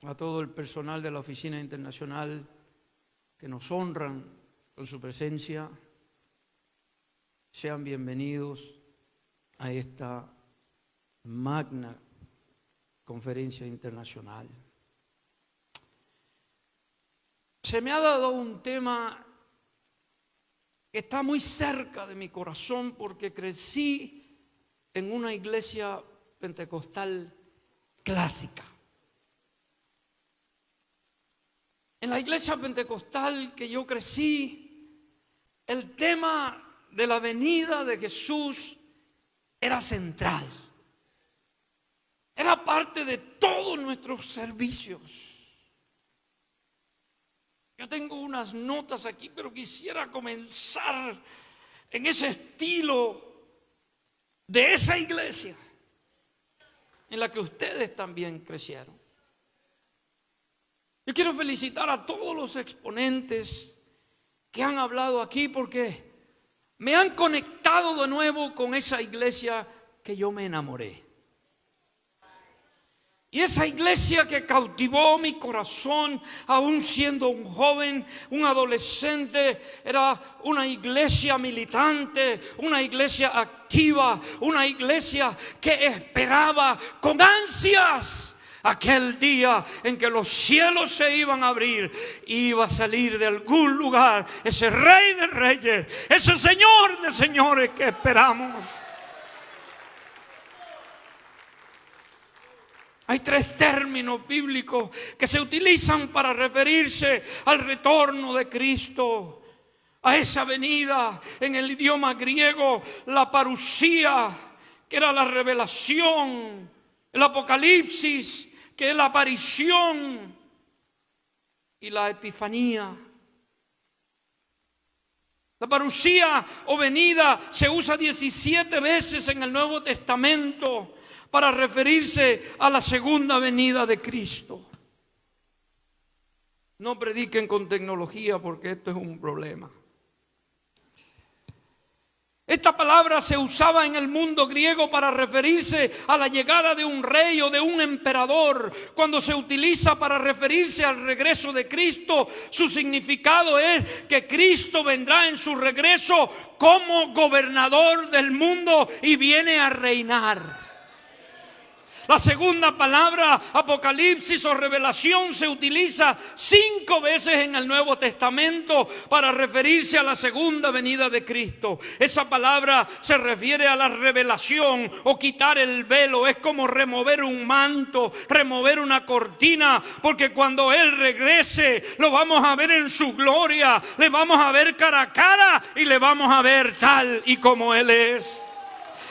a todo el personal de la Oficina Internacional que nos honran con su presencia. Sean bienvenidos a esta magna conferencia internacional. Se me ha dado un tema que está muy cerca de mi corazón porque crecí en una iglesia pentecostal clásica. En la iglesia pentecostal que yo crecí, el tema de la venida de Jesús era central. Era parte de todos nuestros servicios. Yo tengo unas notas aquí, pero quisiera comenzar en ese estilo de esa iglesia en la que ustedes también crecieron. Yo quiero felicitar a todos los exponentes que han hablado aquí porque me han conectado de nuevo con esa iglesia que yo me enamoré. Y esa iglesia que cautivó mi corazón, aún siendo un joven, un adolescente, era una iglesia militante, una iglesia activa, una iglesia que esperaba con ansias aquel día en que los cielos se iban a abrir, iba a salir de algún lugar ese Rey de Reyes, ese Señor de Señores que esperamos. Hay tres términos bíblicos que se utilizan para referirse al retorno de Cristo, a esa venida. En el idioma griego, la parusía, que era la revelación, el apocalipsis, que es la aparición, y la epifanía. La parusía o venida se usa 17 veces en el Nuevo Testamento para referirse a la segunda venida de Cristo. No prediquen con tecnología porque esto es un problema. Esta palabra se usaba en el mundo griego para referirse a la llegada de un rey o de un emperador. Cuando se utiliza para referirse al regreso de Cristo, su significado es que Cristo vendrá en su regreso como gobernador del mundo y viene a reinar. La segunda palabra, apocalipsis o revelación, se utiliza 5 veces en el Nuevo Testamento para referirse a la segunda venida de Cristo. Esa palabra se refiere a la revelación o quitar el velo. Es como remover un manto, remover una cortina, porque cuando Él regrese lo vamos a ver en su gloria, le vamos a ver cara a cara y le vamos a ver tal y como Él es.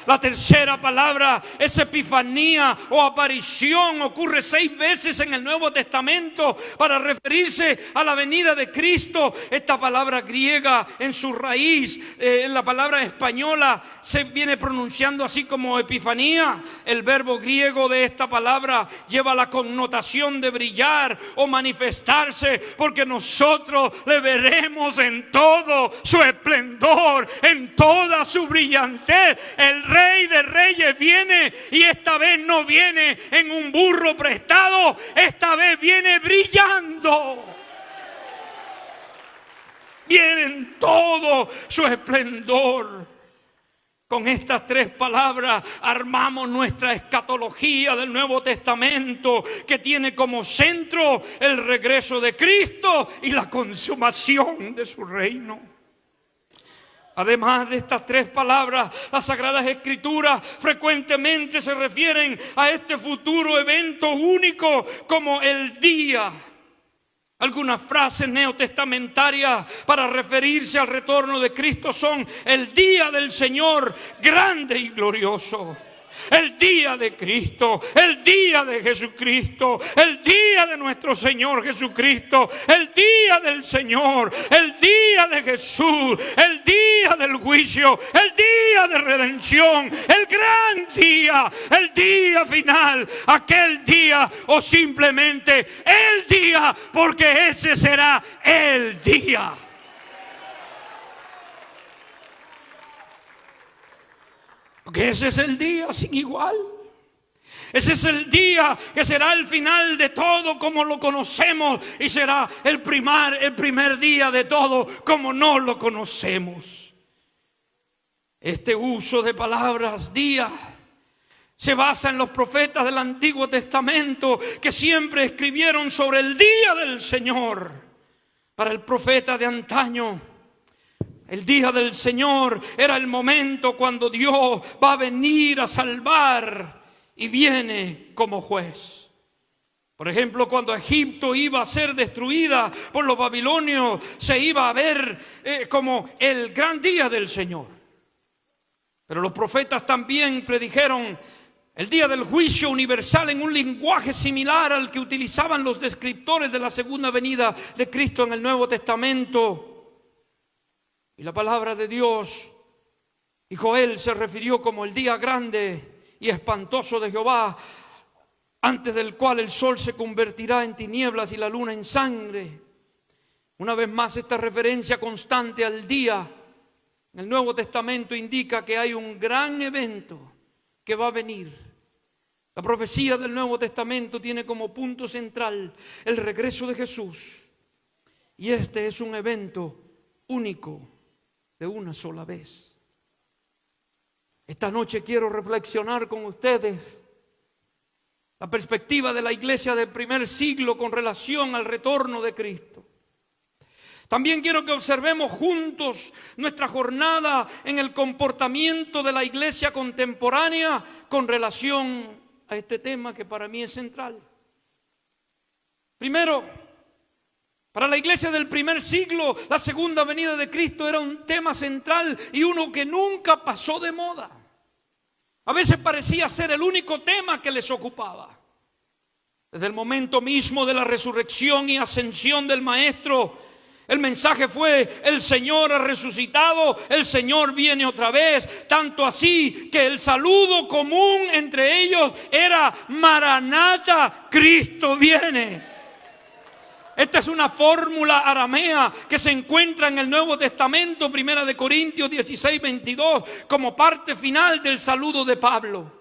La tercera palabra es epifanía o aparición. Ocurre 6 veces en el Nuevo Testamento para referirse a la venida de Cristo. Esta palabra griega en su raíz, en la palabra española, se viene pronunciando así como epifanía. El verbo griego de esta palabra lleva la connotación de brillar o manifestarse, porque nosotros le veremos en todo su esplendor, en toda su brillantez. El Rey de Reyes viene, y esta vez no viene en un burro prestado, esta vez viene brillando. Viene en todo su esplendor. Con estas 3 palabras armamos nuestra escatología del Nuevo Testamento, que tiene como centro el regreso de Cristo y la consumación de su reino. Además de estas 3 palabras, las Sagradas Escrituras frecuentemente se refieren a este futuro evento único como el día. Algunas frases neotestamentarias para referirse al retorno de Cristo son: el día del Señor grande y glorioso. El día de Cristo, el día de Jesucristo, el día de nuestro Señor Jesucristo, el día del Señor, el día de Jesús, el día del juicio, el día de redención, el gran día, el día final, aquel día o simplemente el día, porque ese será el día. Porque ese es el día sin igual. Ese es el día que será el final de todo como lo conocemos y será el primer día de todo como no lo conocemos. Este uso de palabras día se basa en los profetas del Antiguo Testamento que siempre escribieron sobre el día del Señor. Para el profeta de antaño, el día del Señor era el momento cuando Dios va a venir a salvar y viene como juez. Por ejemplo, cuando Egipto iba a ser destruida por los babilonios, se iba a ver como el gran día del Señor. Pero los profetas también predijeron el día del juicio universal en un lenguaje similar al que utilizaban los descriptores de la segunda venida de Cristo en el Nuevo Testamento. Y la palabra de Dios, y Joel se refirió como el día grande y espantoso de Jehová, antes del cual el sol se convertirá en tinieblas y la luna en sangre. Una vez más, esta referencia constante al día en el Nuevo Testamento indica que hay un gran evento que va a venir. La profecía del Nuevo Testamento tiene como punto central el regreso de Jesús. Y este es un evento único de una sola vez. Esta noche quiero reflexionar con ustedes la perspectiva de la iglesia del primer siglo con relación al retorno de Cristo. También quiero que observemos juntos nuestra jornada en el comportamiento de la iglesia contemporánea con relación a este tema que para mí es central. Primero, para la iglesia del primer siglo, la segunda venida de Cristo era un tema central y uno que nunca pasó de moda. A veces parecía ser el único tema que les ocupaba. Desde el momento mismo de la resurrección y ascensión del Maestro, el mensaje fue: el Señor ha resucitado, el Señor viene otra vez. Tanto así que el saludo común entre ellos era: Maranata, Cristo viene. Esta es una fórmula aramea que se encuentra en el Nuevo Testamento, 1 Corintios 16:22, como parte final del saludo de Pablo.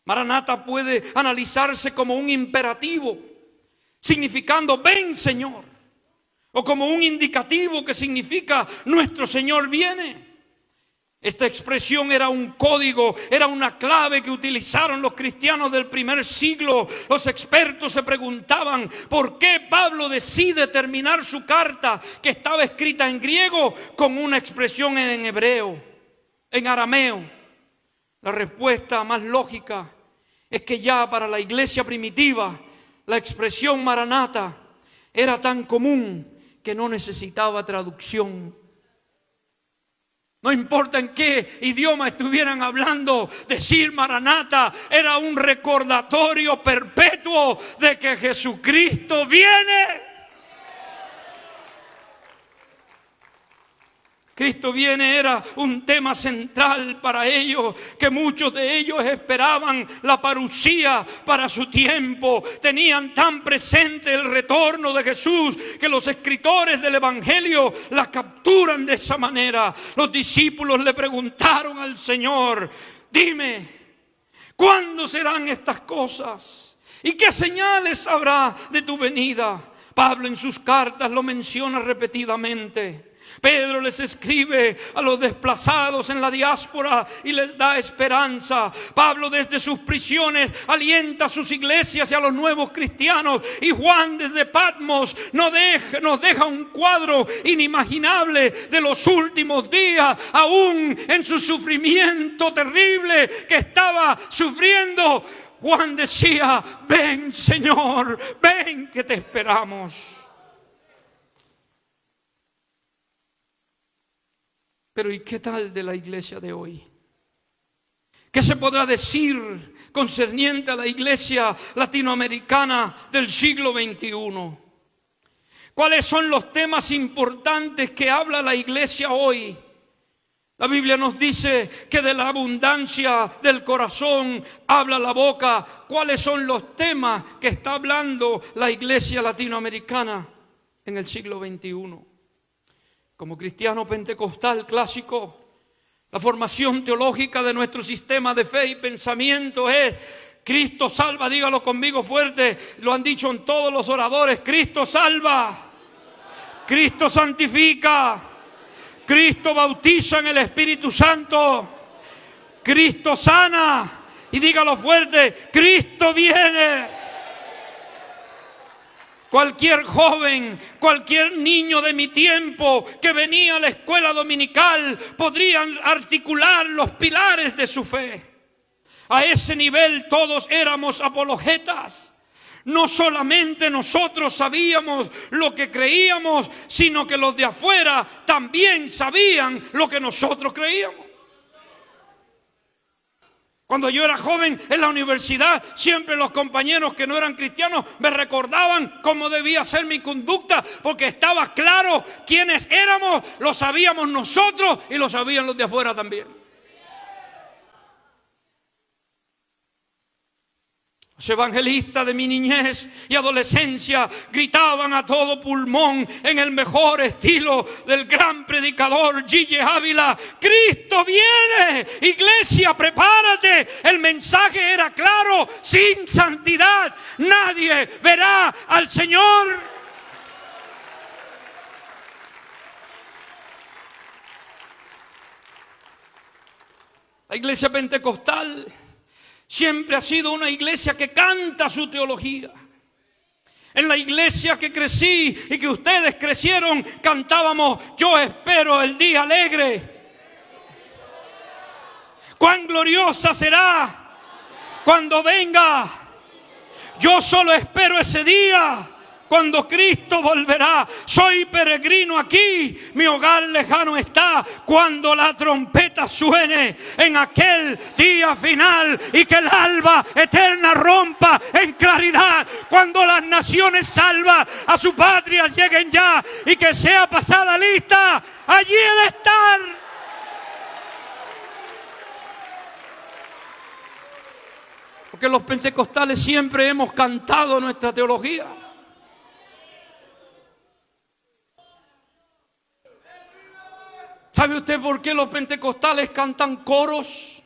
Maranata puede analizarse como un imperativo, significando ven Señor, o como un indicativo que significa nuestro Señor viene. Esta expresión era un código, era una clave que utilizaron los cristianos del primer siglo. Los expertos se preguntaban por qué Pablo decide terminar su carta, que estaba escrita en griego, con una expresión en hebreo, en arameo. La respuesta más lógica es que ya para la iglesia primitiva la expresión Maranata era tan común que no necesitaba traducción. No importa en qué idioma estuvieran hablando, decir Maranata era un recordatorio perpetuo de que Jesucristo viene. Cristo viene era un tema central para ellos, que muchos de ellos esperaban la parucía para su tiempo. Tenían tan presente el retorno de Jesús que los escritores del Evangelio la capturan de esa manera. Los discípulos le preguntaron al Señor: dime, ¿cuándo serán estas cosas? ¿Y qué señales habrá de tu venida? Pablo en sus cartas lo menciona repetidamente. Pedro les escribe a los desplazados en la diáspora y les da esperanza. Pablo desde sus prisiones alienta a sus iglesias y a los nuevos cristianos. Y Juan desde Patmos nos deja un cuadro inimaginable de los últimos días, aún en su sufrimiento terrible que estaba sufriendo. Juan decía: ven Señor, ven que te esperamos. Pero ¿y qué tal de la iglesia de hoy? ¿Qué se podrá decir concerniente a la iglesia latinoamericana del siglo XXI? ¿Cuáles son los temas importantes que habla la iglesia hoy? La Biblia nos dice que de la abundancia del corazón habla la boca. ¿Cuáles son los temas que está hablando la iglesia latinoamericana en el siglo XXI? Como cristiano pentecostal clásico, la formación teológica de nuestro sistema de fe y pensamiento es Cristo salva, dígalo conmigo fuerte, lo han dicho en todos los oradores. Cristo salva, Cristo santifica, Cristo bautiza en el Espíritu Santo, Cristo sana. Y dígalo fuerte, Cristo viene. Cualquier joven, cualquier niño de mi tiempo que venía a la escuela dominical podrían articular los pilares de su fe. A ese nivel todos éramos apologetas. No solamente nosotros sabíamos lo que creíamos, sino que los de afuera también sabían lo que nosotros creíamos. Cuando yo era joven en la universidad, siempre los compañeros que no eran cristianos me recordaban cómo debía ser mi conducta, porque estaba claro quiénes éramos, lo sabíamos nosotros y lo sabían los de afuera también. Los evangelistas de mi niñez y adolescencia gritaban a todo pulmón en el mejor estilo del gran predicador Gigi Ávila: Cristo viene, iglesia, prepárate. El mensaje era claro: sin santidad nadie verá al Señor. La iglesia pentecostal siempre ha sido una iglesia que canta su teología. En la iglesia que crecí y que ustedes crecieron, cantábamos: yo espero el día alegre. Cuán gloriosa será cuando venga. Yo solo espero ese día, cuando Cristo volverá. Soy peregrino aquí, mi hogar lejano está. Cuando la trompeta suene en aquel día final y que el alba eterna rompa en claridad. Cuando las naciones salvas a su patria lleguen ya y que sea pasada lista, allí he de estar. Porque los pentecostales siempre hemos cantado nuestra teología. ¿Sabe usted por qué los pentecostales cantan coros?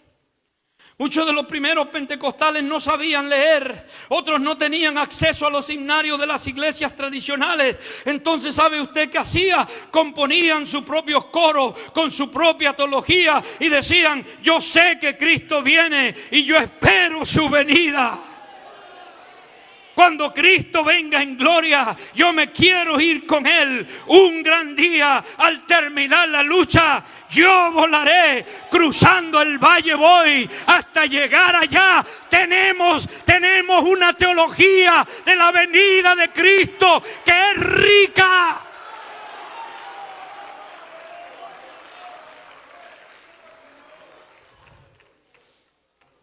Muchos de los primeros pentecostales no sabían leer, otros no tenían acceso a los himnarios de las iglesias tradicionales. Entonces, ¿sabe usted qué hacía? Componían sus propios coros con su propia teología y decían: yo sé que Cristo viene y yo espero su venida. Cuando Cristo venga en gloria, yo me quiero ir con Él. Un gran día, al terminar la lucha, yo volaré, cruzando el valle voy, hasta llegar allá. Tenemos una teología de la venida de Cristo que es rica.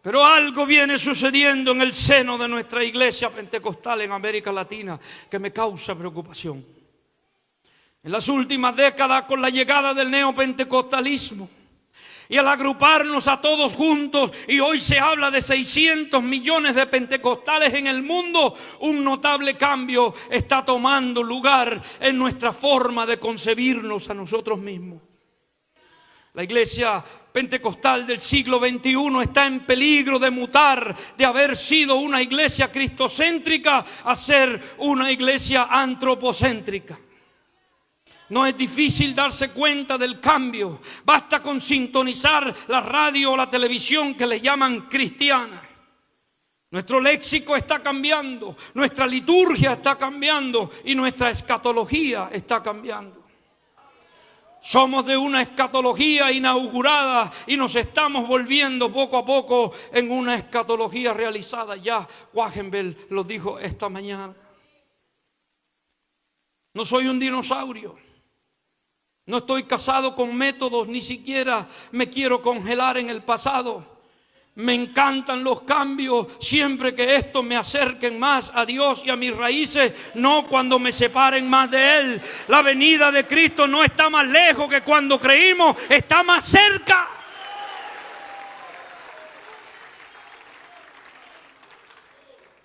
Pero algo viene sucediendo en el seno de nuestra iglesia pentecostal en América Latina que me causa preocupación. En las últimas décadas, con la llegada del neopentecostalismo y al agruparnos a todos juntos, y hoy se habla de 600 millones de pentecostales en el mundo, un notable cambio está tomando lugar en nuestra forma de concebirnos a nosotros mismos. La iglesia pentecostal del siglo XXI está en peligro de mutar, de haber sido una iglesia cristocéntrica a ser una iglesia antropocéntrica. No es difícil darse cuenta del cambio. Basta con sintonizar la radio o la televisión que le llaman cristiana. Nuestro léxico está cambiando, nuestra liturgia está cambiando y nuestra escatología está cambiando. Somos de una escatología inaugurada y nos estamos volviendo poco a poco en una escatología realizada. Ya Wagenbell lo dijo esta mañana. No soy un dinosaurio. No estoy casado con métodos, ni siquiera me quiero congelar en el pasado. Me encantan los cambios siempre que estos me acerquen más a Dios y a mis raíces, no cuando me separen más de Él. La venida de Cristo no está más lejos que cuando creímos, está más cerca.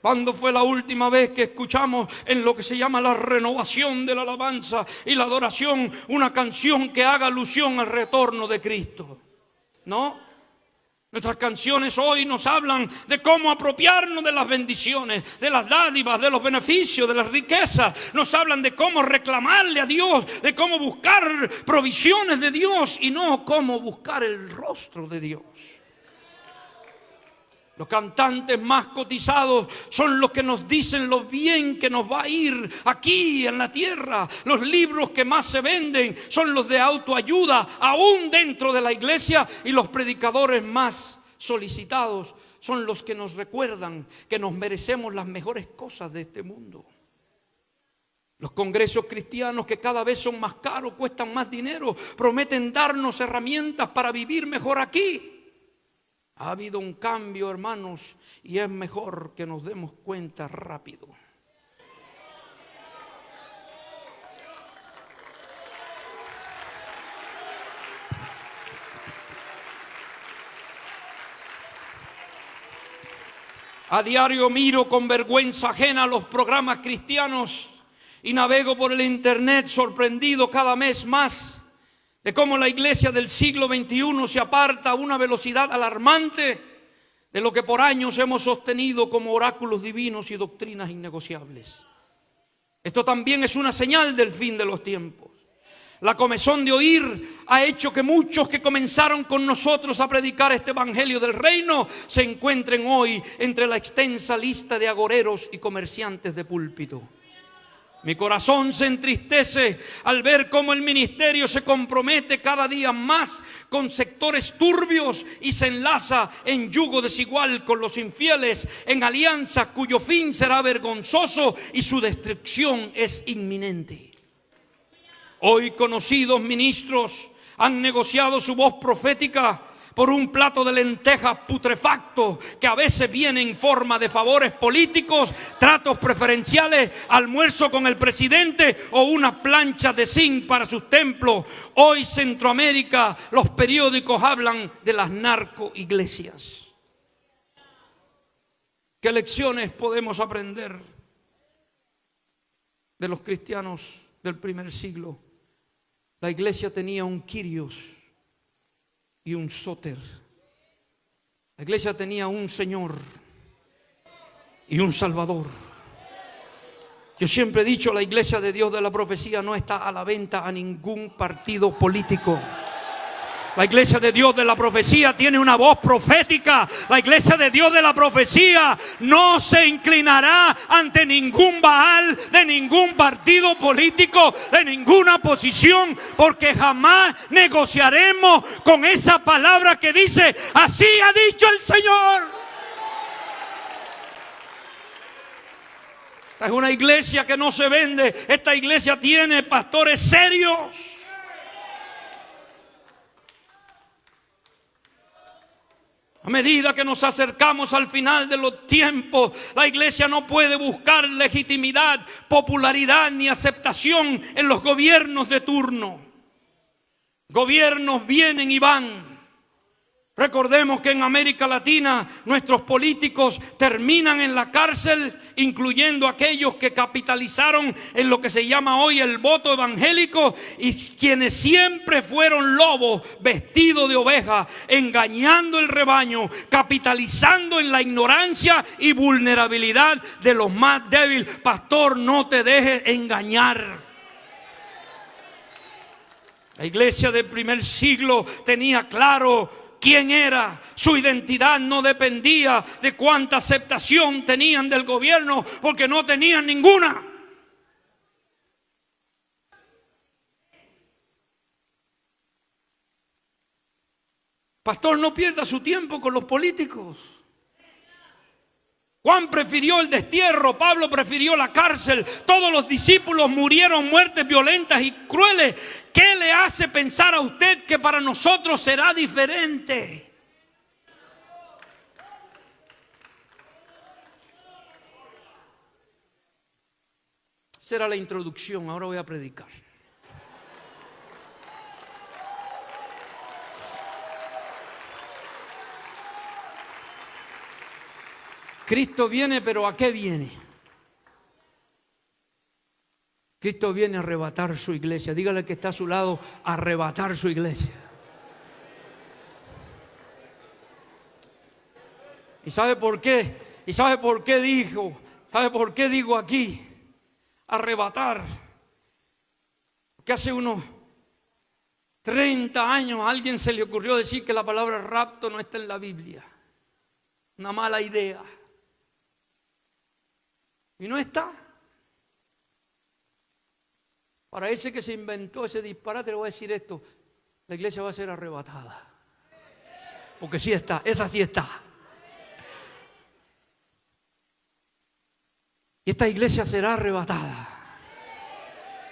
¿Cuándo fue la última vez que escuchamos en lo que se llama la renovación de la alabanza y la adoración una canción que haga alusión al retorno de Cristo? No Nuestras canciones hoy nos hablan de cómo apropiarnos de las bendiciones, de las dádivas, de los beneficios, de las riquezas. Nos hablan de cómo reclamarle a Dios, de cómo buscar provisiones de Dios y no cómo buscar el rostro de Dios. Los cantantes más cotizados son los que nos dicen lo bien que nos va a ir aquí en la tierra. Los libros que más se venden son los de autoayuda, aún dentro de la iglesia. Y los predicadores más solicitados son los que nos recuerdan que nos merecemos las mejores cosas de este mundo. Los congresos cristianos, que cada vez son más caros, cuestan más dinero, prometen darnos herramientas para vivir mejor aquí. Ha habido un cambio, hermanos, y es mejor que nos demos cuenta rápido. A diario miro con vergüenza ajena los programas cristianos y navego por el internet sorprendido cada mes más de cómo la iglesia del siglo XXI se aparta a una velocidad alarmante de lo que por años hemos sostenido como oráculos divinos y doctrinas innegociables. Esto también es una señal del fin de los tiempos. La comezón de oír ha hecho que muchos que comenzaron con nosotros a predicar este evangelio del reino se encuentren hoy entre la extensa lista de agoreros y comerciantes de púlpito. Mi corazón se entristece al ver cómo el ministerio se compromete cada día más con sectores turbios y se enlaza en yugo desigual con los infieles, en alianza cuyo fin será vergonzoso y su destrucción es inminente. Hoy conocidos ministros han negociado su voz profética por un plato de lentejas putrefacto que a veces viene en forma de favores políticos, tratos preferenciales, almuerzo con el presidente o una plancha de zinc para sus templos. Hoy Centroamérica, los periódicos hablan de las narcoiglesias. ¿Qué lecciones podemos aprender de los cristianos del primer siglo? La iglesia tenía un Kyrios y un Soter. La iglesia tenía un Señor y un Salvador. Yo siempre he dicho, la iglesia de Dios de la profecía no está a la venta a ningún partido político. La iglesia de Dios de la profecía tiene una voz profética. La iglesia de Dios de la profecía no se inclinará ante ningún Baal de ningún partido político, de ninguna posición, porque jamás negociaremos con esa palabra que dice: así ha dicho el Señor. Esta es una iglesia que no se vende. Esta iglesia tiene pastores serios. A medida que nos acercamos al final de los tiempos, la iglesia no puede buscar legitimidad, popularidad ni aceptación en los gobiernos de turno. Gobiernos vienen y van. Recordemos que en América Latina nuestros políticos terminan en la cárcel, incluyendo aquellos que capitalizaron en lo que se llama hoy el voto evangélico, y quienes siempre fueron lobos vestidos de oveja, engañando el rebaño, capitalizando en la ignorancia y vulnerabilidad de los más débiles. Pastor, no te dejes engañar. La iglesia del primer siglo tenía claro quién era. Su identidad no dependía de cuánta aceptación tenían del gobierno, porque no tenían ninguna. Pastor, no pierda su tiempo con los políticos. Juan prefirió el destierro, Pablo prefirió la cárcel, todos los discípulos murieron muertes violentas y crueles. ¿Qué le hace pensar a usted que para nosotros será diferente? Esa era la introducción, ahora voy a predicar. Cristo viene, pero ¿a qué viene? Cristo viene a arrebatar su iglesia. Dígale que está a su lado: arrebatar su iglesia. ¿Y sabe por qué? ¿Y sabe por qué dijo? ¿Sabe por qué digo aquí? Arrebatar. Porque hace unos 30 años a alguien se le ocurrió decir que la palabra rapto no está en la Biblia. Una mala idea. Y no está. Para ese que se inventó ese disparate le voy a decir esto: la iglesia va a ser arrebatada. Porque sí está, esa sí está. Y esta iglesia será arrebatada.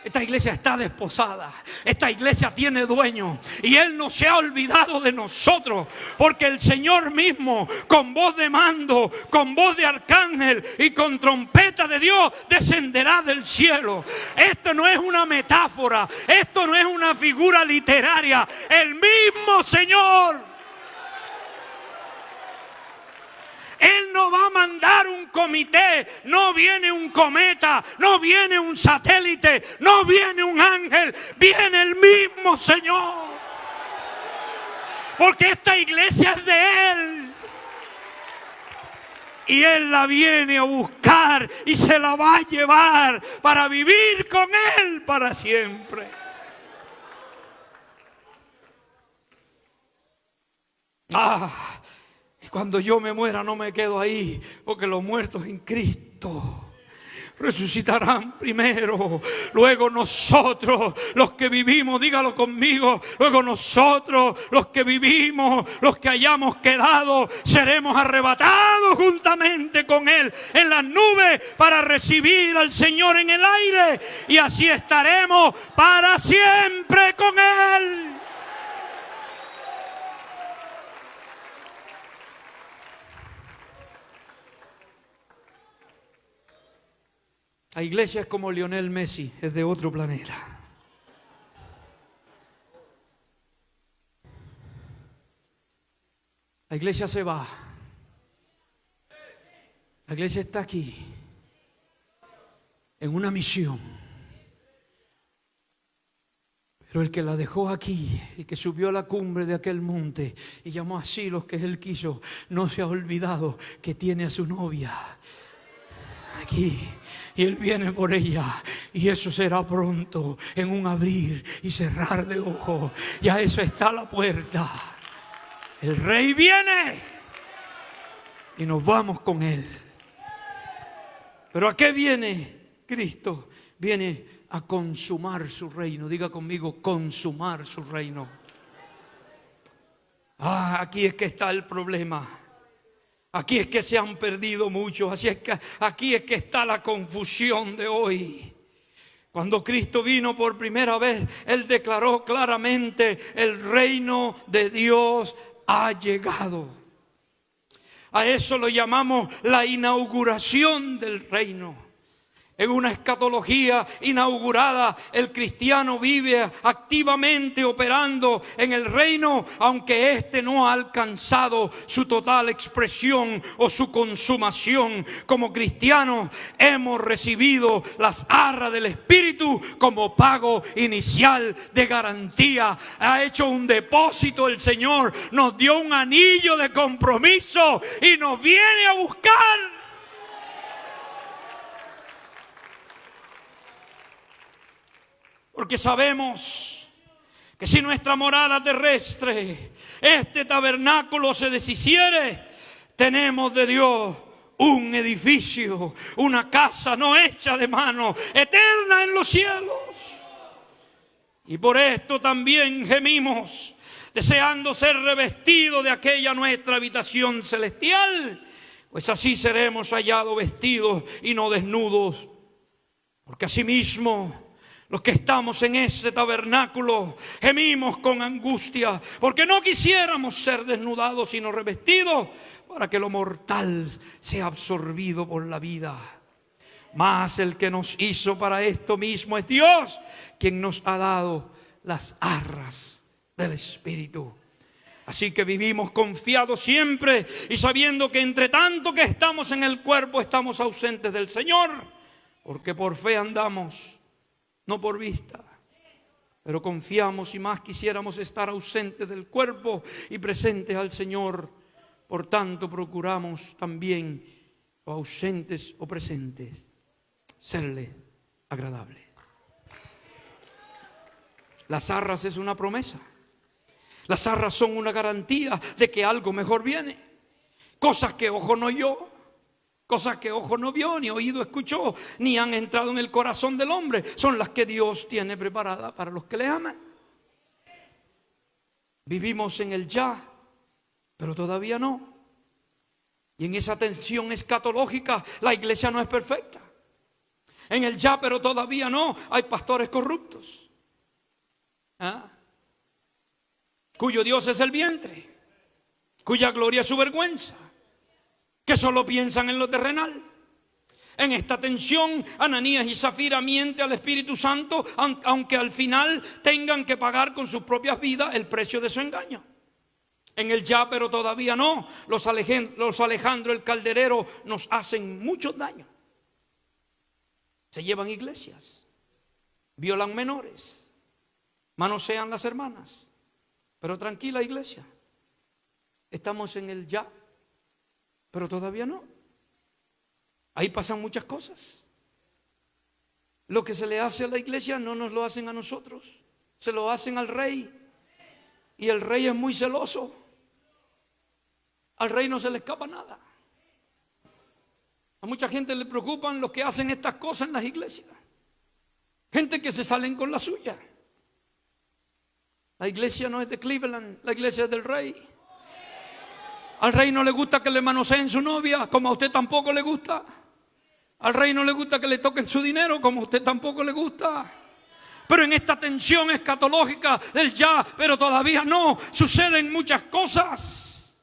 Esta iglesia está desposada. Esta iglesia tiene dueño. Y Él no se ha olvidado de nosotros. Porque el Señor mismo, con voz de mando, con voz de arcángel y con trompeta de Dios, descenderá del cielo. Esto no es una metáfora. Esto no es una figura literaria. El mismo Señor. Él no va a mandar un comité, no viene un cometa, no viene un satélite, no viene un ángel, viene el mismo Señor. Porque esta iglesia es de Él. Y Él la viene a buscar y se la va a llevar para vivir con Él para siempre. Cuando yo me muera no me quedo ahí, porque los muertos en Cristo resucitarán primero. Luego nosotros, los que vivimos, dígalo conmigo, luego nosotros, los que vivimos, los que hayamos quedado, seremos arrebatados juntamente con Él en las nubes para recibir al Señor en el aire. Y así estaremos para siempre con Él. La iglesia es como Lionel Messi, es de otro planeta. La iglesia se va. La iglesia está aquí, en una misión. Pero el que la dejó aquí, el que subió a la cumbre de aquel monte y llamó así los que Él quiso, no se ha olvidado que tiene a su novia aquí. Y Él viene por ella. Y eso será pronto, en un abrir y cerrar de ojos. Ya eso está a la puerta. El Rey viene. Y nos vamos con Él. ¿Pero a qué viene Cristo? Viene a consumar su reino. Diga conmigo, consumar su reino. Aquí es que está el problema. Aquí es que se han perdido muchos. Aquí es que está la confusión de hoy. Cuando Cristo vino por primera vez, Él declaró claramente: el reino de Dios ha llegado. A eso lo llamamos la inauguración del reino. En una escatología inaugurada, el cristiano vive activamente operando en el reino, aunque éste no ha alcanzado su total expresión o su consumación. Como cristianos hemos recibido las arras del Espíritu como pago inicial de garantía. Ha hecho un depósito el Señor, nos dio un anillo de compromiso y nos viene a buscar. Porque sabemos que si nuestra morada terrestre, este tabernáculo, se deshiciere, tenemos de Dios un edificio, una casa no hecha de mano, eterna en los cielos. Y por esto también gemimos, deseando ser revestidos de aquella nuestra habitación celestial, pues así seremos hallados vestidos y no desnudos. Porque asimismo, los que estamos en ese tabernáculo gemimos con angustia, porque no quisiéramos ser desnudados sino revestidos, para que lo mortal sea absorbido por la vida. Mas el que nos hizo para esto mismo es Dios, quien nos ha dado las arras del Espíritu. Así que vivimos confiados siempre y sabiendo que entre tanto que estamos en el cuerpo estamos ausentes del Señor, porque por fe andamos, no por vista. Pero confiamos, y más quisiéramos estar ausentes del cuerpo y presentes al Señor, Por tanto, procuramos también, o ausentes o presentes, serle agradable. Las arras es una promesa. Las arras son una garantía de que algo mejor viene. Cosas que ojo no oyó, cosas que ojo no vio, ni oído escuchó, ni han entrado en el corazón del hombre, son las que Dios tiene preparadas para los que le aman. Vivimos en el ya, pero todavía no. Y en esa tensión escatológica, la iglesia no es perfecta. En el ya, pero todavía no, hay pastores corruptos. Cuyo Dios es el vientre, cuya gloria es su vergüenza, que solo piensan en lo terrenal. En esta tensión, Ananías y Zafira mienten al Espíritu Santo, aunque al final tengan que pagar con sus propias vidas el precio de su engaño. En el ya, pero todavía no, los Alejandro el Calderero nos hacen muchos daños. Se llevan iglesias, violan menores, manosean las hermanas. Pero tranquila, iglesia, estamos en el ya, pero todavía no. Ahí pasan muchas cosas. Lo que se le hace a la iglesia no nos lo hacen a nosotros, se lo hacen al rey. Y el rey es muy celoso. Al rey no se le escapa nada. A mucha gente le preocupan los que hacen estas cosas en las iglesias. Gente que se salen con la suya. La iglesia no es de Cleveland, la iglesia es del rey. Al rey no le gusta que le manoseen su novia, como a usted tampoco le gusta. Al rey no le gusta que le toquen su dinero, como a usted tampoco le gusta. Pero en esta tensión escatológica del ya, pero todavía no, suceden muchas cosas.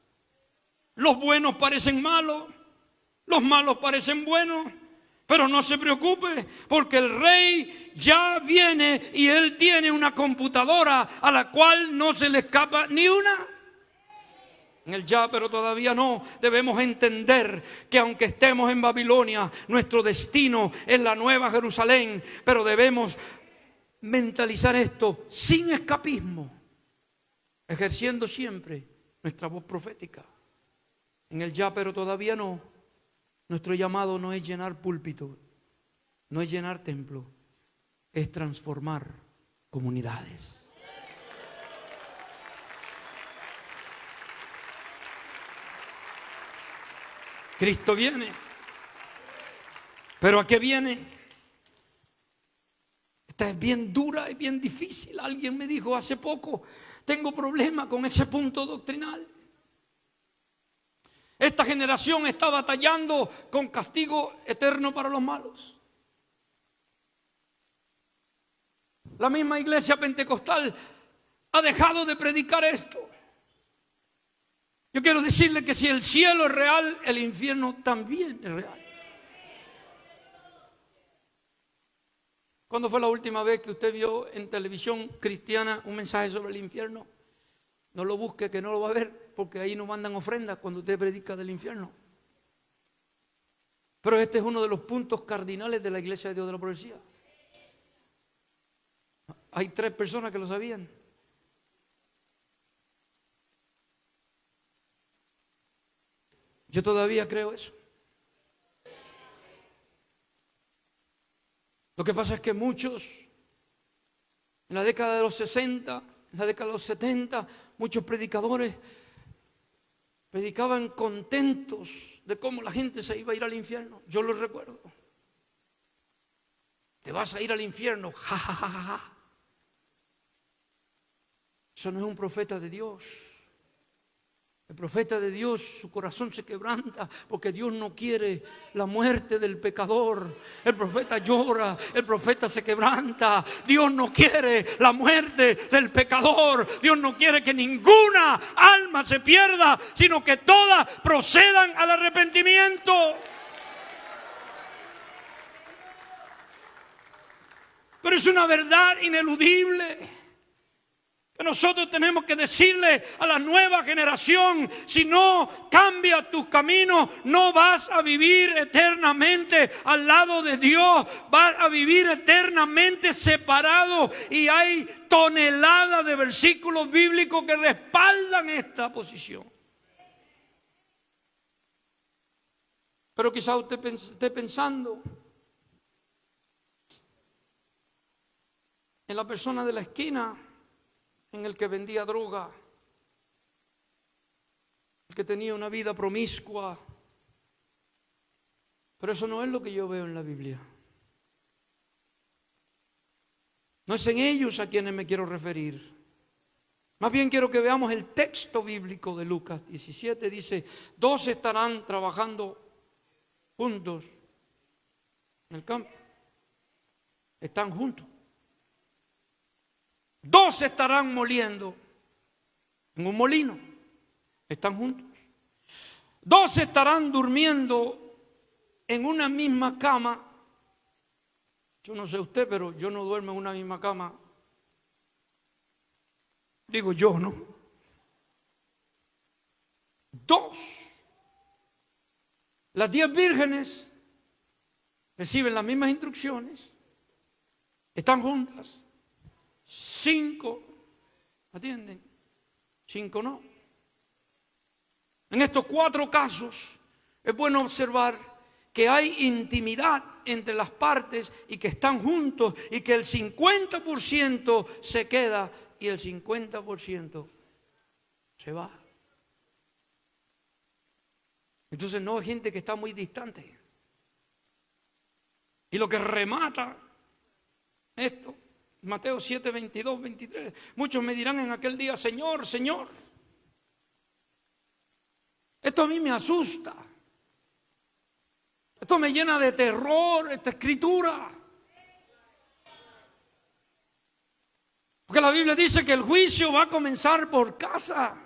Los buenos parecen malos, los malos parecen buenos. Pero no se preocupe, porque el rey ya viene y él tiene una computadora a la cual no se le escapa ni una. En el ya, pero todavía no, debemos entender que aunque estemos en Babilonia, nuestro destino es la nueva Jerusalén. Pero debemos mentalizar esto sin escapismo, ejerciendo siempre nuestra voz profética. En el ya, pero todavía no. Nuestro llamado no es llenar púlpito, no es llenar templo, es transformar comunidades. Cristo viene. ¿Pero a qué viene? Esta es bien dura y bien difícil. Alguien me dijo hace poco, tengo problemas con ese punto doctrinal. Esta generación está batallando con castigo eterno para los malos. La misma iglesia pentecostal ha dejado de predicar esto. Yo quiero decirle que si el cielo es real, el infierno también es real. ¿Cuándo fue la última vez que usted vio en televisión cristiana un mensaje sobre el infierno? No lo busque, que no lo va a ver, porque ahí no mandan ofrendas cuando usted predica del infierno. Pero este es uno de los puntos cardinales de la Iglesia de Dios de la Profecía. Hay 3 personas que lo sabían. Yo todavía creo eso. Lo que pasa es que muchos, en la década de los 60, en la década de los 70, muchos predicadores predicaban contentos de cómo la gente se iba a ir al infierno. Yo lo recuerdo. Te vas a ir al infierno, ja, ja, ja, ja, ja. Eso no es un profeta de Dios. El profeta de Dios, su corazón se quebranta porque Dios no quiere la muerte del pecador. El profeta llora, el profeta se quebranta. Dios no quiere la muerte del pecador. Dios no quiere que ninguna alma se pierda, sino que todas procedan al arrepentimiento. Pero es una verdad ineludible. Nosotros tenemos que decirle a la nueva generación: si no cambias tus caminos, no vas a vivir eternamente al lado de Dios, vas a vivir eternamente separado. Y hay toneladas de versículos bíblicos que respaldan esta posición. Pero quizá usted esté pensando en la persona de la esquina, en el que vendía droga, el que tenía una vida promiscua. Pero eso no es lo que yo veo en la Biblia. No es en ellos a quienes me quiero referir. Más bien quiero que veamos el texto bíblico de Lucas 17. Dice, 2 estarán trabajando juntos en el campo. Están juntos. 2 estarán moliendo en un molino. Están juntos. 2 estarán durmiendo en una misma cama. Yo no sé usted, pero yo no duermo en una misma cama. Digo yo, ¿no? 2. Las 10 vírgenes reciben las mismas instrucciones. Están juntas. 5 atienden, 5 no. En estos 4 casos es bueno observar que hay intimidad entre las partes y que están juntos y que el 50% se queda y el 50% se va. Entonces no hay gente que está muy distante. Y lo que remata esto, Mateo 7, 22, 23. Muchos me dirán en aquel día, Señor, Señor, esto a mí me asusta. Esto me llena de terror, esta escritura. Porque la Biblia dice que el juicio va a comenzar por casa.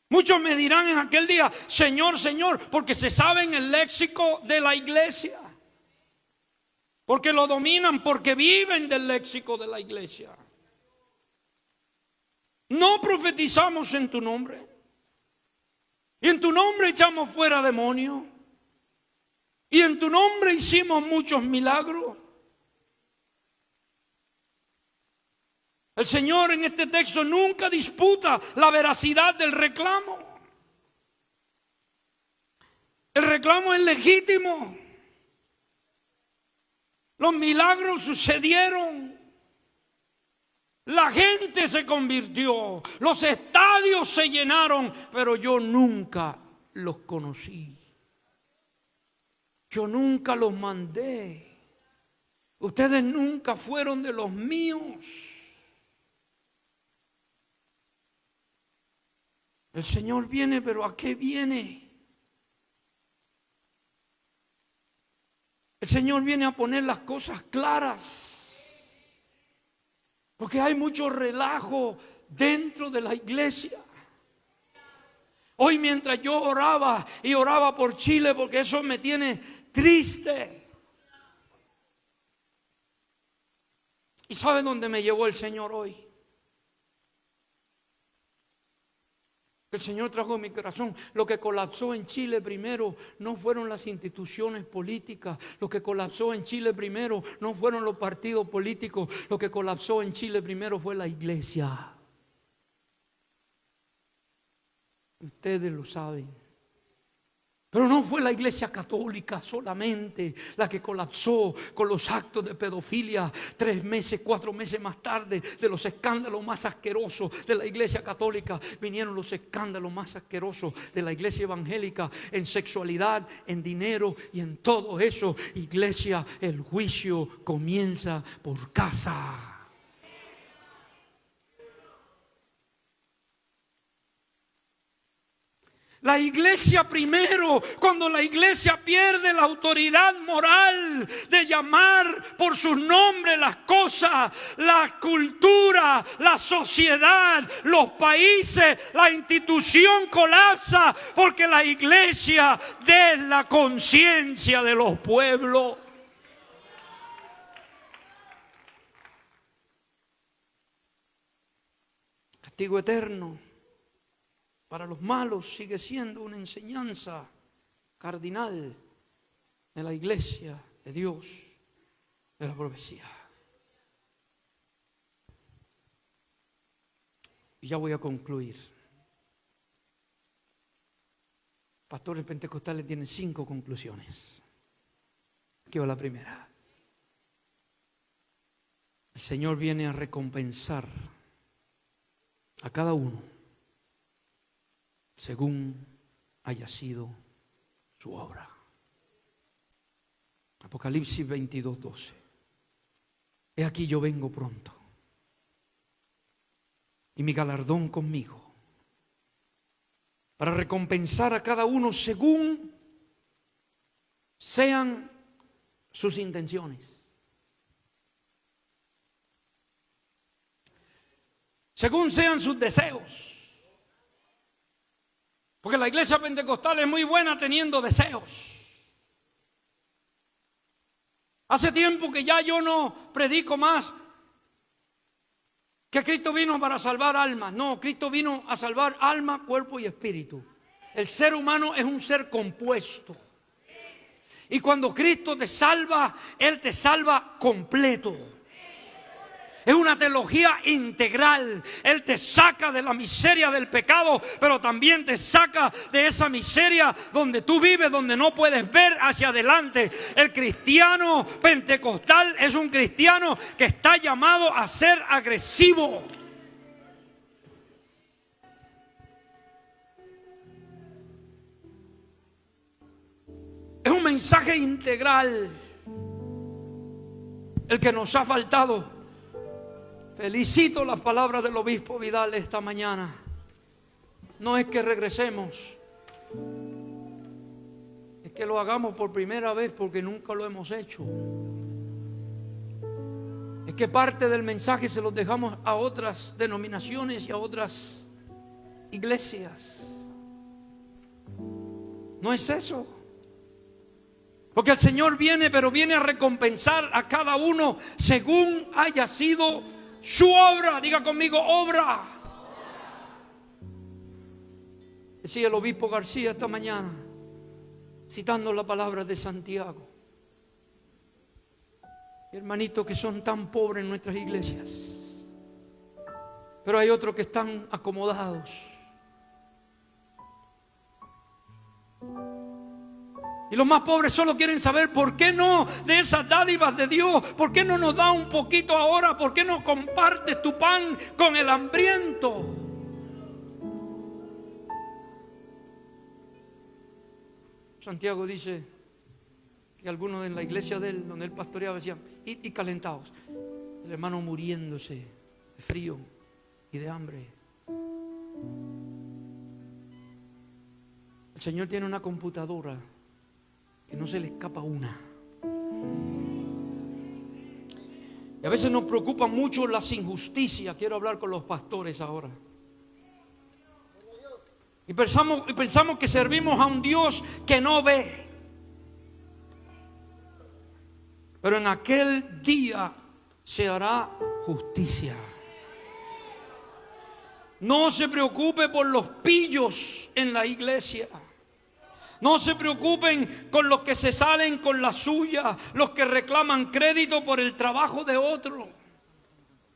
Muchos me dirán en aquel día, Señor, Señor, porque se saben el léxico de la iglesia. Porque lo dominan, porque viven del léxico de la iglesia. No profetizamos en tu nombre. Y en tu nombre echamos fuera demonios. Y en tu nombre hicimos muchos milagros. El Señor en este texto nunca disputa la veracidad del reclamo. El reclamo es legítimo. Los milagros sucedieron. La gente se convirtió. Los estadios se llenaron. Pero yo nunca los conocí. Yo nunca los mandé. Ustedes nunca fueron de los míos. El Señor viene, pero ¿a qué viene? El Señor viene a poner las cosas claras. Porque hay mucho relajo dentro de la iglesia. Hoy mientras yo oraba y oraba por Chile, porque eso me tiene triste. ¿Y sabe dónde me llevó el Señor hoy? El Señor trajo en mi corazón. Lo que colapsó en Chile primero no fueron las instituciones políticas. Lo que colapsó en Chile primero no fueron los partidos políticos. Lo que colapsó en Chile primero fue la iglesia. Ustedes lo saben. Pero no fue la iglesia católica solamente la que colapsó con los actos de pedofilia 3 meses, 4 meses más tarde de los escándalos más asquerosos de la iglesia católica. Vinieron los escándalos más asquerosos de la iglesia evangélica en sexualidad, en dinero y en todo eso. Iglesia, el juicio comienza por casa. La iglesia primero, cuando la iglesia pierde la autoridad moral de llamar por sus nombres las cosas, la cultura, la sociedad, los países, la institución colapsa porque la iglesia es la conciencia de los pueblos. Castigo eterno para los malos sigue siendo una enseñanza cardinal de la iglesia de Dios, de la profecía. Y ya voy a concluir. pastores pentecostales tienen 5 conclusiones. Aquí va la primera. El Señor viene a recompensar a cada uno según haya sido su obra. Apocalipsis 22:12. He aquí yo vengo pronto, y mi galardón conmigo, para recompensar a cada uno según sean sus intenciones, según sean sus deseos. Porque la iglesia pentecostal es muy buena teniendo deseos. Hace tiempo que ya yo no predico más que Cristo vino para salvar almas. No, Cristo vino a salvar alma, cuerpo y espíritu. El ser humano es un ser compuesto. Y cuando Cristo te salva, Él te salva completo. Es una teología integral. Él te saca de la miseria del pecado, pero también te saca de esa miseria donde tú vives, donde no puedes ver hacia adelante. El cristiano pentecostal es un cristiano que está llamado a ser agresivo. Es un mensaje integral el que nos ha faltado. Felicito las palabras del obispo Vidal esta mañana. No es que regresemos, es que lo hagamos por primera vez porque nunca lo hemos hecho. Es que parte del mensaje se los dejamos a otras denominaciones y a otras iglesias. No es eso. Porque el Señor viene, pero viene a recompensar a cada uno según haya sido su obra. Diga conmigo, obra. Decía el obispo García esta mañana, citando la palabra de Santiago. Hermanitos que son tan pobres en nuestras iglesias, pero hay otros que están acomodados. Y los más pobres solo quieren saber por qué no de esas dádivas de Dios. ¿Por qué no nos da un poquito ahora? ¿Por qué no compartes tu pan con el hambriento? Santiago dice que algunos en la iglesia de él, donde él pastoreaba, decían, y calentados. El hermano muriéndose de frío y de hambre. El Señor tiene una computadora que no se le escapa una. Y a veces nos preocupan mucho las injusticias. Quiero hablar con los pastores ahora. Y pensamos que servimos a un Dios que no ve. Pero en aquel día se hará justicia. No se preocupe por los pillos en la iglesia. No se preocupen con los que se salen con la suya, los que reclaman crédito por el trabajo de otro.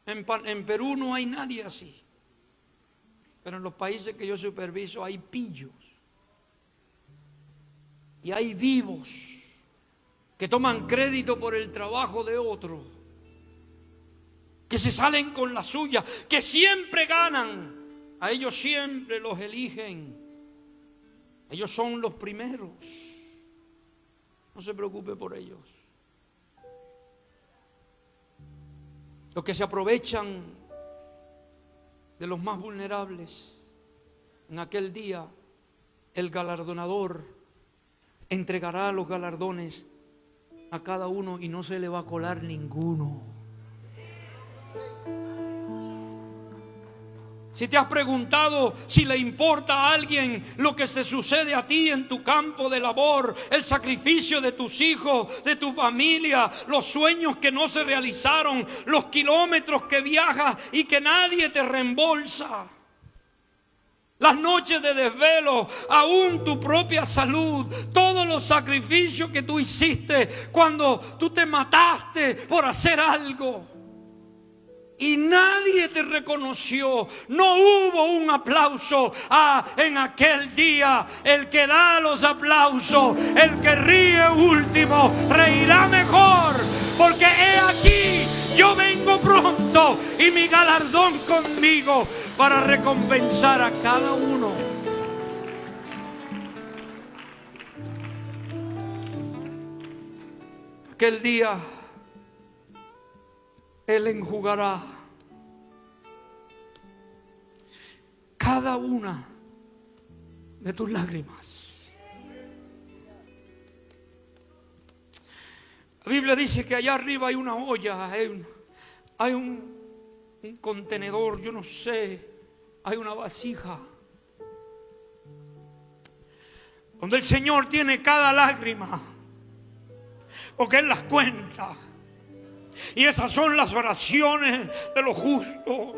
En Perú no hay nadie así. Pero en los países que yo superviso hay pillos. Y hay vivos que toman crédito por el trabajo de otro. Que se salen con la suya, que siempre ganan. A ellos siempre los eligen. Ellos son los primeros. No se preocupe por ellos. Los que se aprovechan de los más vulnerables. En aquel día, el galardonador entregará los galardones a cada uno y no se le va a colar ninguno. Si te has preguntado si le importa a alguien lo que se sucede a ti en tu campo de labor, el sacrificio de tus hijos, de tu familia, los sueños que no se realizaron, los kilómetros que viajas y que nadie te reembolsa, las noches de desvelo, aún tu propia salud, todos los sacrificios que tú hiciste cuando tú te mataste por hacer algo. y nadie te reconoció. No hubo un aplauso. En aquel día el que da los aplausos, el que ríe último, reirá mejor. Porque he aquí, yo vengo pronto y mi galardón conmigo para recompensar a cada uno. Aquel día Él enjugará cada una de tus lágrimas. La Biblia dice que allá arriba hay una olla, hay un contenedor, yo no sé, hay una vasija donde el Señor tiene cada lágrima, porque Él las cuenta. Y esas son las oraciones de los justos.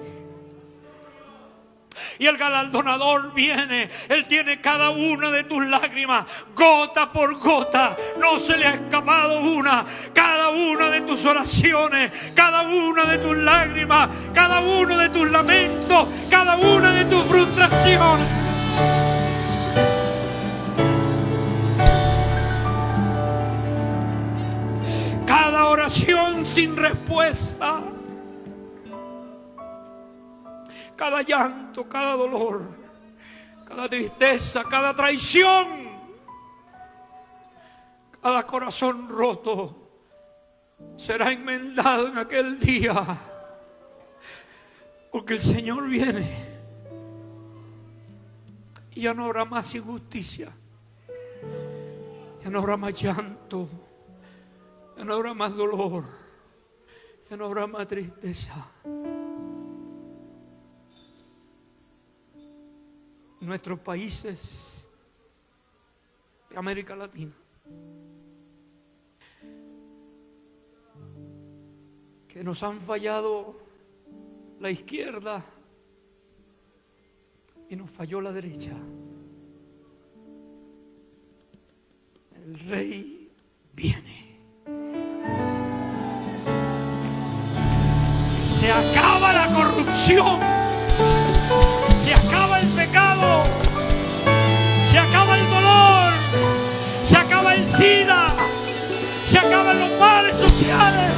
Y el galardonador viene. Él tiene cada una de tus lágrimas, gota por gota. No se le ha escapado una. Cada una de tus oraciones, cada una de tus lágrimas, cada uno de tus lamentos, cada una de tus frustraciones. Cada oración sin respuesta, cada llanto, cada dolor, cada tristeza, cada traición, cada corazón roto será enmendado en aquel día, porque el Señor viene y ya no habrá más injusticia, ya no habrá más llanto, ya no habrá más dolor, ya no habrá más tristeza. Nuestros países de América Latina, que nos han fallado la izquierda y nos falló la derecha. El Rey viene. Se acaba la corrupción, se acaba el pecado, se acaba el dolor, se acaba el SIDA, se acaban los males sociales,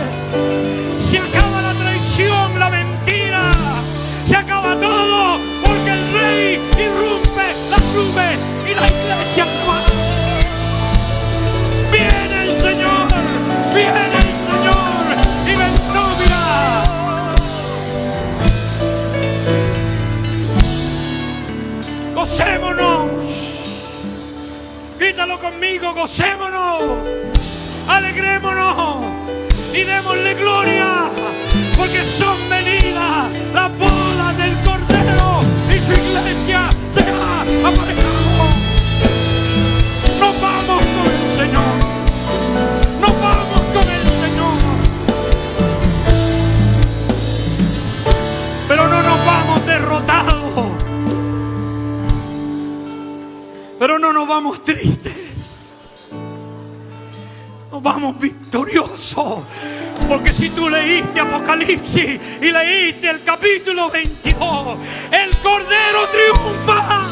se acaba la traición, la mentira, se acaba todo, porque el Rey irrumpe las nubes y la iglesia va. Viene el Señor, viene el Señor y vendrá. Gocémonos, grítalo conmigo, gocémonos, alegrémonos y démosle gloria, porque son venidas las bodas del Cordero y su iglesia se ha aparejado. Nos vamos con el Señor, nos vamos con el Señor, pero no nos vamos derrotados. Pero no nos vamos tristes, nos vamos victoriosos. Porque si tú leíste Apocalipsis y leíste el capítulo 22, el Cordero triunfa.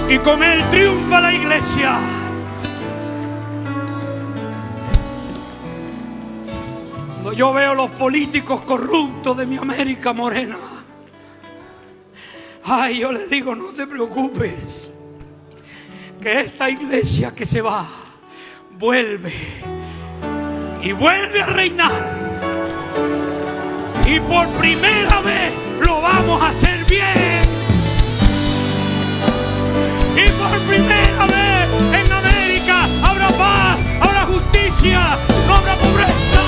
Y con él triunfa la iglesia. Cuando yo veo los políticos corruptos de mi América morena, ay, yo les digo, no te preocupes, que esta iglesia que se va, vuelve y vuelve a reinar. Y por primera vez lo vamos a hacer bien. Y por primera vez en América habrá paz, habrá justicia, no habrá pobreza.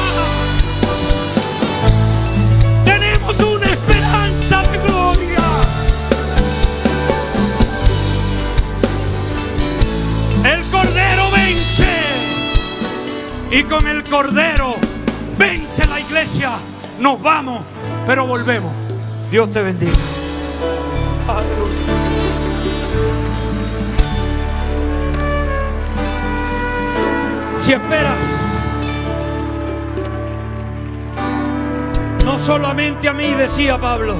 Tenemos una esperanza de gloria. El Cordero vence y con el Cordero vence la iglesia. Nos vamos, pero volvemos. Dios te bendiga. Aleluya. Si esperas solamente a mí, decía Pablo,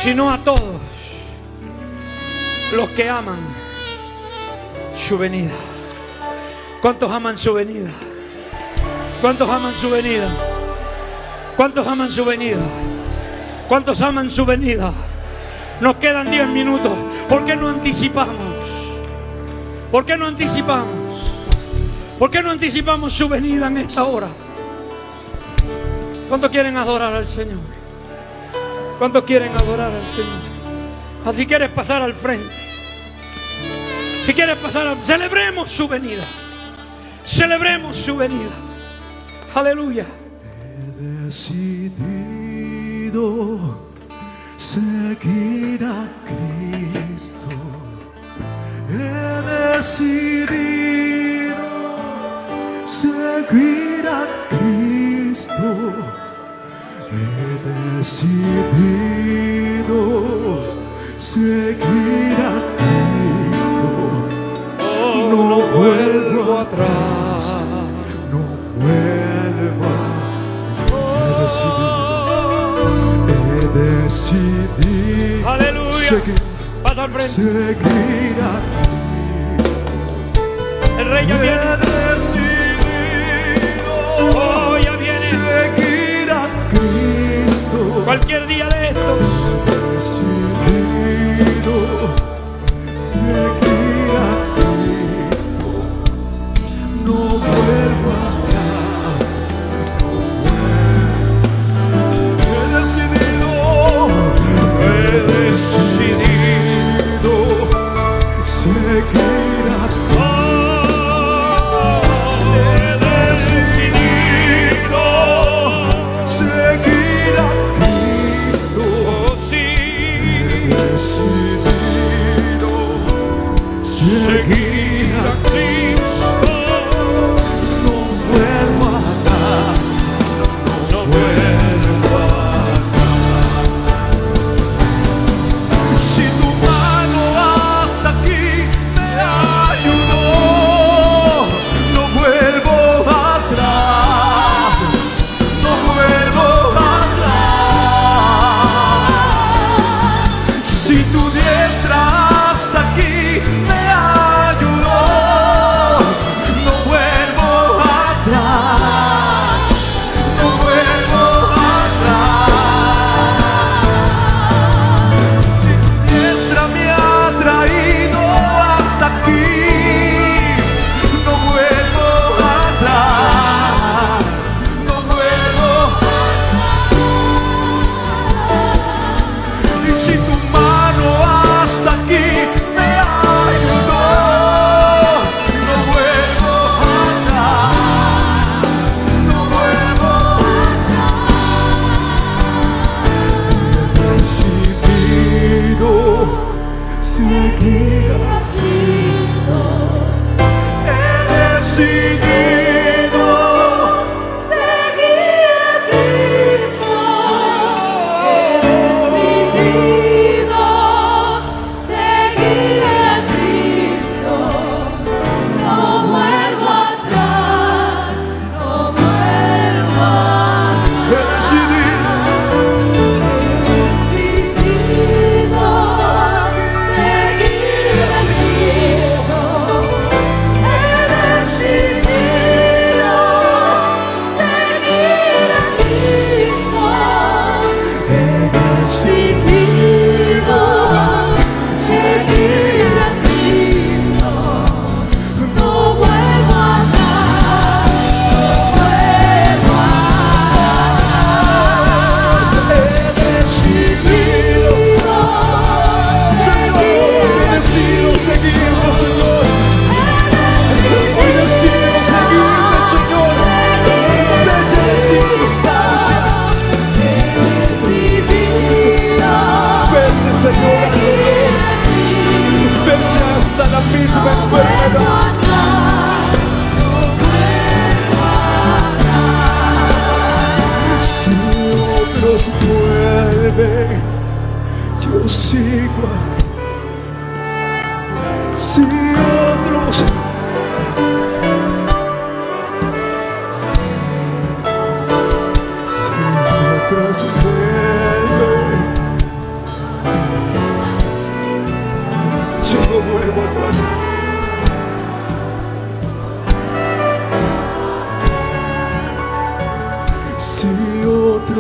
sino a todos los que aman su venida. ¿Cuántos aman su venida? ¿Cuántos aman su venida? ¿Cuántos aman su venida? ¿Cuántos aman su venida? Nos quedan 10 minutos. ¿Por qué no anticipamos? ¿Por qué no anticipamos? ¿Por qué no anticipamos su venida en esta hora? ¿Cuántos quieren adorar al Señor? ¿Cuántos quieren adorar al Señor? Así quieres pasar al frente. Si quieres pasar, celebremos su venida. Celebremos su venida. Aleluya. He decidido seguir a Cristo. He decidido seguir a Cristo. He decidido seguir a Cristo. No vuelvo atrás, no vuelvo. He decidido Aleluya. Pasa al frente. seguir a El Rey ya viene. He decidido Oh, ya viene. seguir a Cristo. Cualquier día de estos. Decidido seguir a Cristo. No vuelvo atrás. He decidido seguir a seguir a Cristo. Oh, sí. Decidido seguir a Cristo. No vuelvo atrás, no vuelvo atrás. Si tu mano hasta aquí me ayudó, no vuelvo atrás, no vuelvo atrás. Si tu diestra hasta aquí me ayudó, no vuelvo atrás, no vuelvo atrás. Si tu diestra me ha traído hasta aquí, no vuelvo atrás, no vuelvo atrás. Y si tu mano hasta aquí me ayudó, no vuelvo atrás, no vuelvo atrás. He decidido seguir a Cristo. He decidido Seguir a Cristo, he decidido seguir a Cristo, no vuelvo atrás, no vuelvo atrás. He decidido Seguir a Cristo, he decidido seguir a Cristo, he decidido seguir a Cristo, no vuelvo atrás, no vuelvo atrás. He decidido seguirlo, Señor. Hoy decido seguirte, Señor. Pese a las circunstancias, pese, Señor, pese hasta la misma enfermedad. Si otros vuelven, yo sigo aquí. Si otros si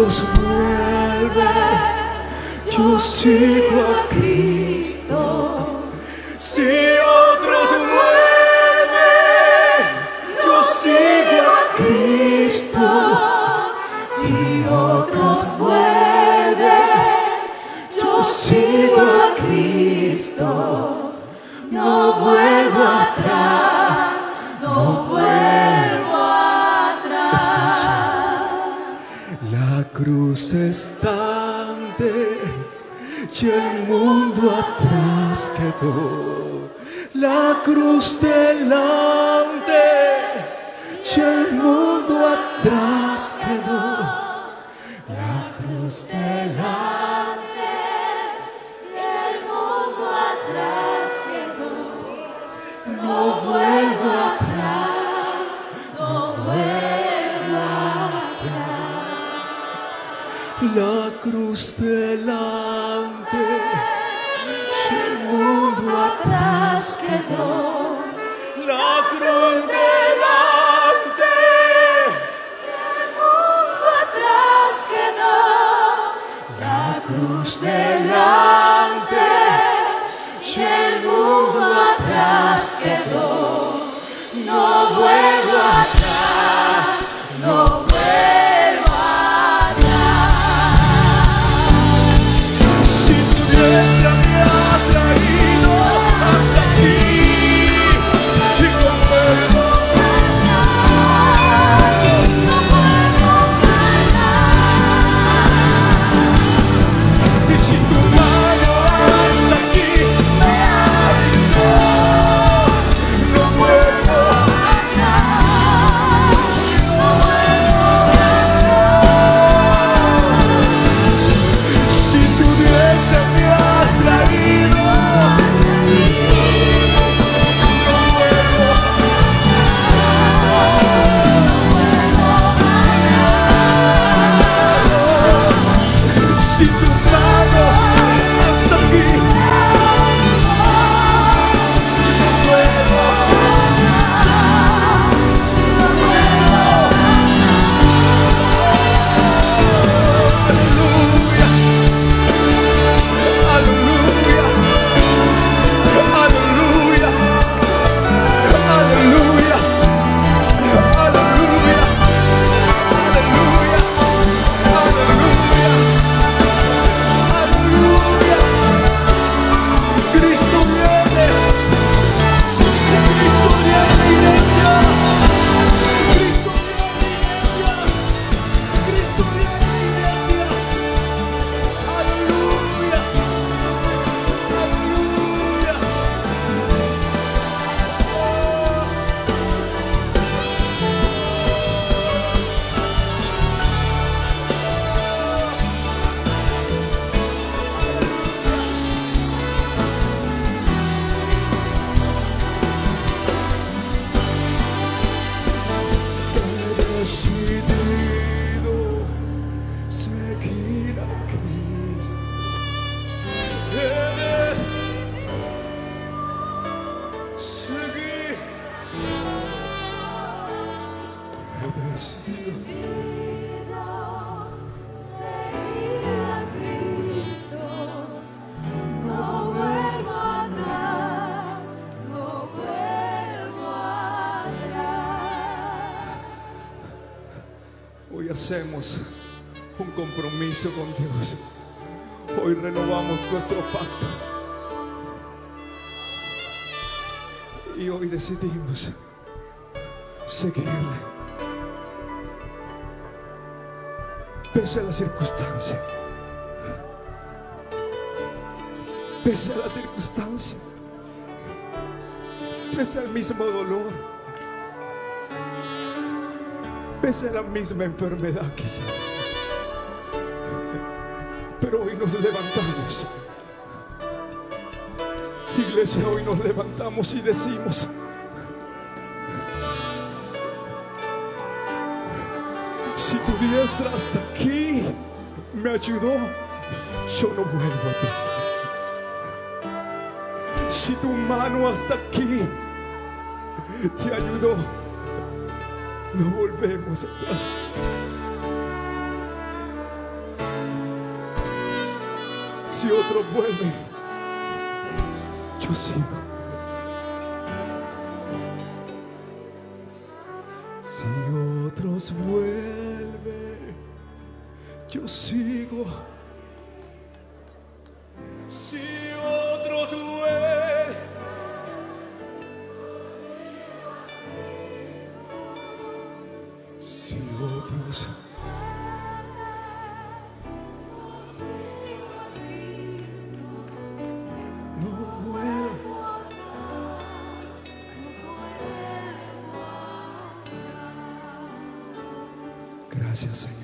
otros vuelven, yo sigo a Cristo. Si otros vuelven, yo sigo a Cristo. Si otros vuelven, yo sigo a Cristo. No vuelvo atrás, no vuelvo atrás. La cruz estante y el mundo atrás quedó. La cruz delante y el mundo atrás quedó. La cruz delante Y el mundo atrás quedó. no vuelvo atrás. No vuelvo atrás. La cruz delante y el mundo atrás quedó. La cruz delante. Atrás quedó. La cruz delante Y el mundo atrás quedó. No vuelvo atrás, no vuelvo atrás. Si tu diestra me ha traído hasta aquí y no vuelvo No vuelvo atrás. y si tu mano hasta aquí me ayudó, no vuelvo si tu diestra me ha traído, no vuelvo si tu mano hasta aquí, no vuelvo aleluya, aleluya, aleluya, aleluya, aleluya, aleluya, aleluya. Cristo viene, Cristo viene, iglesia, Cristo viene, iglesia, Cristo viene, iglesia. Aleluya, aleluya. He decidido seguir a Cristo. Seguir. He decidido. Seguir a Cristo. No vuelvo atrás, no vuelvo atrás. Hoy hacemos un compromiso con Dios. Hoy renovamos nuestro pacto. Y hoy decidimos seguirle. Pese a la circunstancia. Pese a la circunstancia. Pese al mismo dolor. Pese a la misma enfermedad quizás. Pero hoy nos levantamos. Iglesia, hoy nos levantamos y decimos: si tu diestra hasta aquí me ayudó, yo no vuelvo atrás. Si tu mano hasta aquí te ayudó, no volvemos atrás. Si otro vuelve, yo sigo. Si otros vuelven, yo sigo. Si otros vuelven, si otros no vuelven. Gracias, Señor.